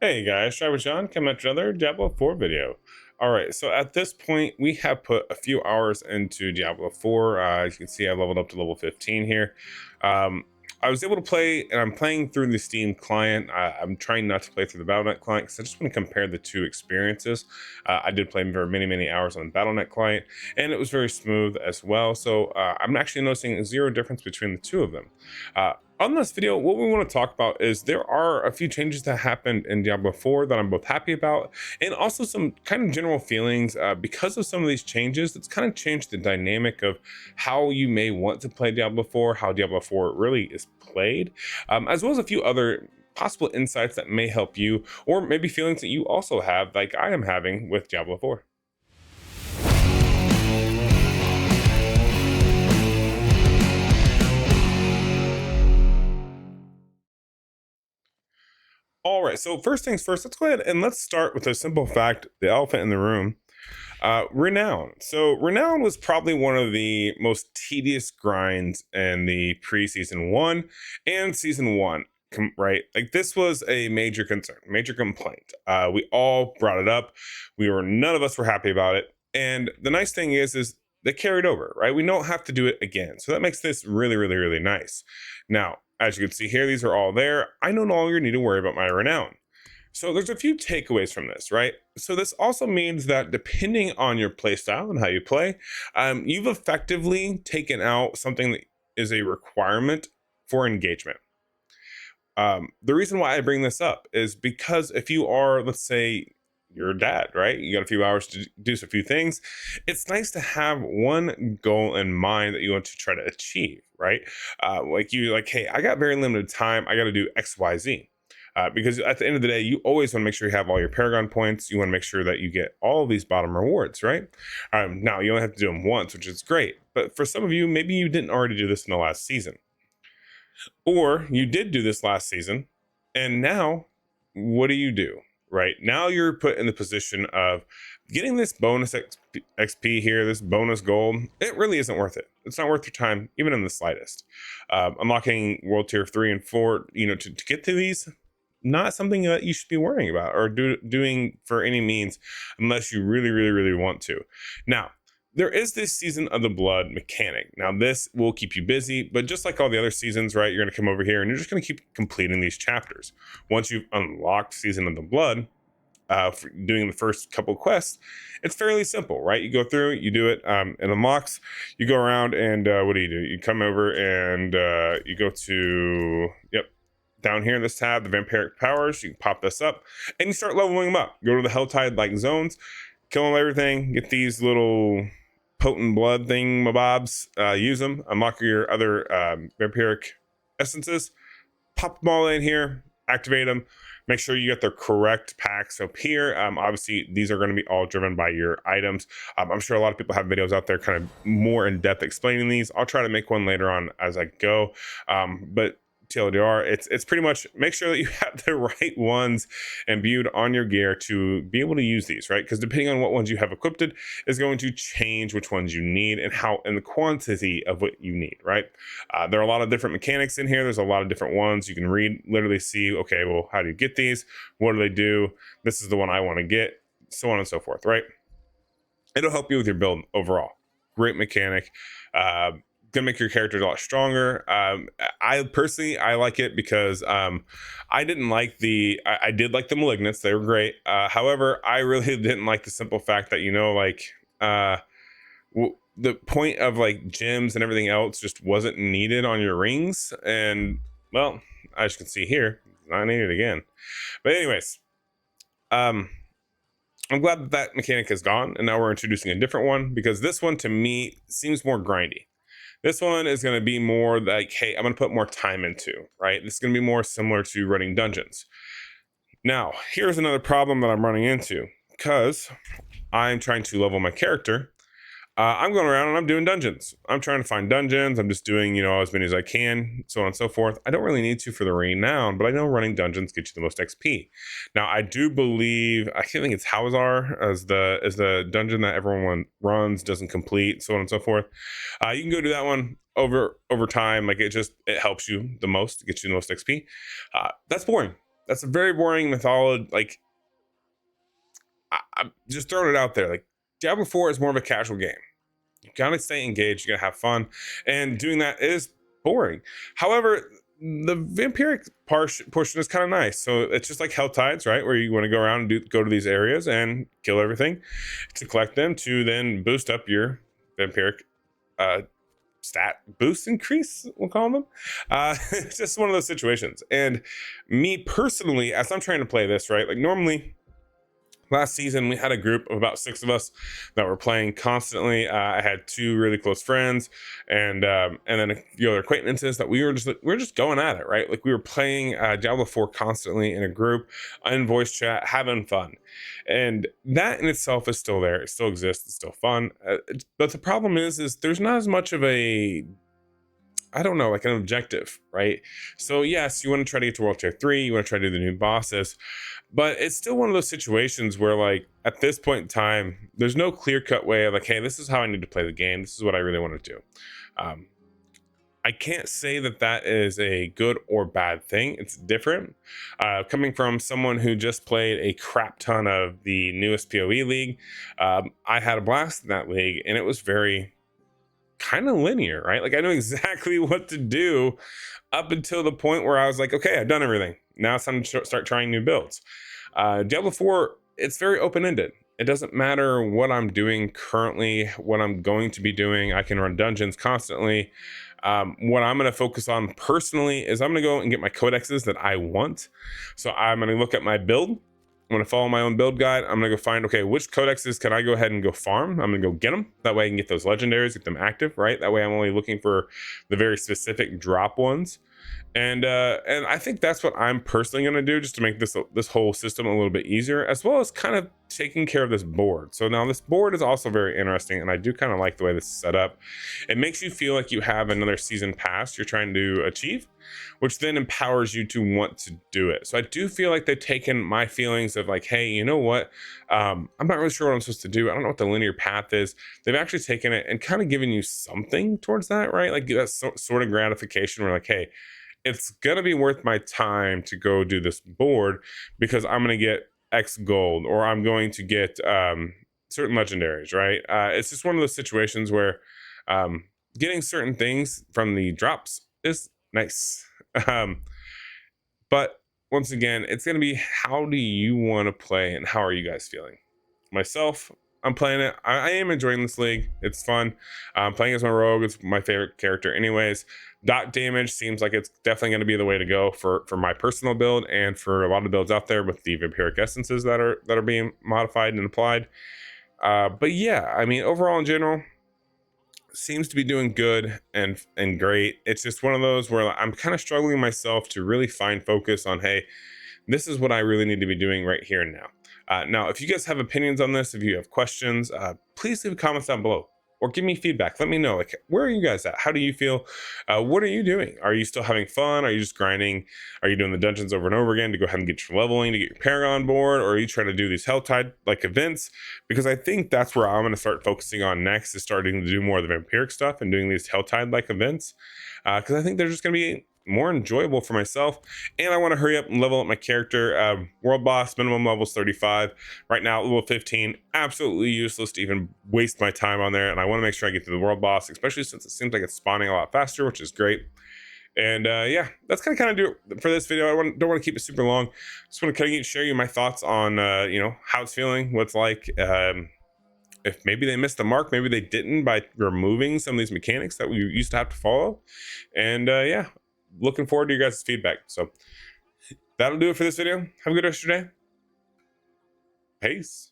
Hey guys, Try with John coming at another Diablo 4 video. All right, so at this point, we have put a few hours into Diablo 4. As you can see, I leveled up to level 15 here. Um, I was able to play, and I'm playing through the Steam client. I'm trying not to play through the Battle.net client because I just want to compare the two experiences. I did play for many hours on the Battle.net client, and it was very smooth as well. So I'm actually noticing zero difference between the two of them. On this video, what we want to talk about is there are a few changes that happened in Diablo 4 that I'm both happy about, and also some kind of general feelings because of some of these changes. It's kind of changed the dynamic of how you may want to play Diablo 4, how Diablo 4 really is played, as well as a few other possible insights that may help you, or maybe feelings that you also have, like I am having with Diablo 4. All right, so first things first, let's go ahead and let's start with a simple fact, the elephant in the room. Renown. So Renown was probably one of the most tedious grinds in the pre-season 1 and season 1, right? Like this was a major concern, major complaint. We all brought it up. None of us were happy about it. And the nice thing is they carried over, right? We don't have to do it again. So that makes this really nice. Now, as you can see here, these are all there. I no longer need to worry about my Renown. So there's a few takeaways from this, right? So this also means that depending on your play style and how you play, you've effectively taken out something that is a requirement for engagement. The reason why I bring this up is because if you are, let's say, you're a dad, right? You got a few hours to do a few things. It's nice to have one goal in mind that you want to try to achieve, right? Hey, I got very limited time. I got to do X, Y, Z. Because at the end of the day, you always want to make sure you have all your Paragon points. You want to make sure that you get all of these bottom rewards, right? Now, you only have to do them once, which is great. But for some of you, maybe you didn't already do this in the last season. Or you did do this last season, and now what do? Right? Now you're put in the position of getting this bonus XP here, this bonus gold. It really isn't worth it. It's not worth your time, even in the slightest. Unlocking world tier 3 and 4, to get to these, not something that you should be worrying about or doing for any means unless you really want to. Now, there is this season of the blood mechanic. Now, this will keep you busy, but just like all the other seasons, right, you're going to come over here and you're just going to keep completing these chapters. Once you've unlocked season of the blood, for doing the first couple quests, it's fairly simple, right? You go through, you do it, it unlocks, you go around and what do? You come over and you go to, down here in this tab, the vampiric powers. You can pop this up and you start leveling them up. Go to the Helltide like zones, kill them everything, get these little potent blood thing mobobs, use them, unlock your other vampiric essences, pop them all in here, activate them, make sure you get the correct packs up here. Obviously, these are going to be all driven by your items. I'm sure a lot of people have videos out there kind of more in depth explaining these. I'll try to make one later on as I go. But TLDR, it's pretty much make sure that you have the right ones imbued on your gear to be able to use these, right? Because depending on what ones you have equipped is going to change which ones you need and the quantity of what you need, right? There are a lot of different mechanics in here. There's a lot of different ones you can read, literally see, okay, well, how do you get these? What do they do? This is the one I want to get, so on and so forth, right? It'll help you with your build overall. Great mechanic. Gonna make your characters a lot stronger. I personally like it because I didn't like I did like the malignants. They were great. However, I really didn't like the simple fact that the point of like gems and everything else just wasn't needed on your rings. And well, as you can see here, not needed again. But anyways, I'm glad that mechanic is gone, and now we're introducing a different one because this one to me seems more grindy. This one is going to be more like, hey, I'm going to put more time into, right? This is going to be more similar to running dungeons. Now, here's another problem that I'm running into because I'm trying to level my character. I'm going around and I'm doing dungeons. I'm trying to find dungeons. I'm just doing, as many as I can, so on and so forth. I don't really need to for the renown, but I know running dungeons gets you the most XP. Now, I do believe, I think it's Hawzar as the dungeon that everyone runs, doesn't complete, so on and so forth. You can go do that one over time. Like it helps you the most, gets you the most XP. That's boring. That's a very boring mythology. Like, I'm just throwing it out there. Like, Diablo 4 is more of a casual game. You gotta stay engaged, you gotta have fun, and doing that is boring. However, the vampiric portion is kind of nice. So it's just like Hell Tides, right? Where you want to go around and go to these areas and kill everything to collect them to then boost up your vampiric stat boost increase, we'll call them. It's just one of those situations. And me personally, as I'm trying to play this, right? Like normally last season we had a group of about 6 of us that were playing constantly. I had 2 really close friends and then a few other acquaintances that we were just going at it, right? Like we were playing Diablo 4 constantly in a group, in voice chat, having fun, and that in itself is still there. It still exists. It's still fun. But the problem is there's not as much of a, I don't know, like an objective, right? So yes, you want to try to get to World Tier 3, you want to try to do the new bosses, but it's still one of those situations where, like, at this point in time, there's no clear-cut way of like, hey, this is how I need to play the game. This is what I really want to do. I can't say that that is a good or bad thing. It's different. Coming from someone who just played a crap ton of the newest PoE league, I had a blast in that league, and it was very kind of linear, right? Like I know exactly what to do up until the point where I was like, okay, I've done everything. Now it's time to start trying new builds. Diablo 4, it's very open-ended. It doesn't matter what I'm doing currently, what I'm going to be doing. I can run dungeons constantly. What I'm going to focus on personally is I'm going to go and get my codexes that I want. So I'm going to look at my build. I'm going to follow my own build guide. I'm going to go find, okay, which codexes can I go ahead and go farm? I'm going to go get them. That way I can get those legendaries, get them active, right? That way I'm only looking for the very specific drop ones. And I think that's what I'm personally going to do, just to make this whole system a little bit easier, as well as kind of taking care of this board. So now this board is also very interesting, and I do kind of like the way this is set up. It makes you feel like you have another season pass you're trying to achieve, which then empowers you to want to do it. So I do feel like they've taken my feelings of like, hey, you know what? I'm not really sure what I'm supposed to do. I don't know what the linear path is. They've actually taken it and kind of given you something towards that, right? Like that sort of gratification where like, hey, it's gonna be worth my time to go do this board because I'm gonna get X gold, or I'm going to get certain legendaries, right? It's just one of those situations where getting certain things from the drops is nice. But once again, it's gonna be, how do you want to play and how are you guys feeling? Myself, I'm playing it. I am enjoying this league. It's fun. Playing as my rogue. It's my favorite character anyways. Dot damage seems like it's definitely going to be the way to go for my personal build and for a lot of builds out there with the vampiric essences that are being modified and applied. But yeah, I mean, overall in general, seems to be doing good and great. It's just one of those where I'm kind of struggling myself to really find focus on, hey, this is what I really need to be doing right here and now. Now, if you guys have opinions on this, if you have questions, please leave comments down below or give me feedback. Let me know, like, where are you guys at? How do you feel? What are you doing? Are you still having fun? Are you just grinding? Are you doing the dungeons over and over again to go ahead and get your leveling, to get your Paragon board? Or are you trying to do these Helltide like events? Because I think that's where I'm going to start focusing on next, is starting to do more of the vampiric stuff and doing these Helltide like events. Because I think they're just going to be more enjoyable for myself, and I want to hurry up and level up my character. World boss minimum level is 35 right now, level 15, absolutely useless to even waste my time on there, and I want to make sure I get to the world boss, especially since it seems like it's spawning a lot faster, which is great. And yeah, that's kind of do it for this video. I don't want to keep it super long. Just want to kind of share you my thoughts on you know, how it's feeling, what's like, if maybe they missed the mark, maybe they didn't, by removing some of these mechanics that we used to have to follow. And yeah, looking forward to your guys' feedback. So that'll do it for this video. Have a good rest of your day. Peace.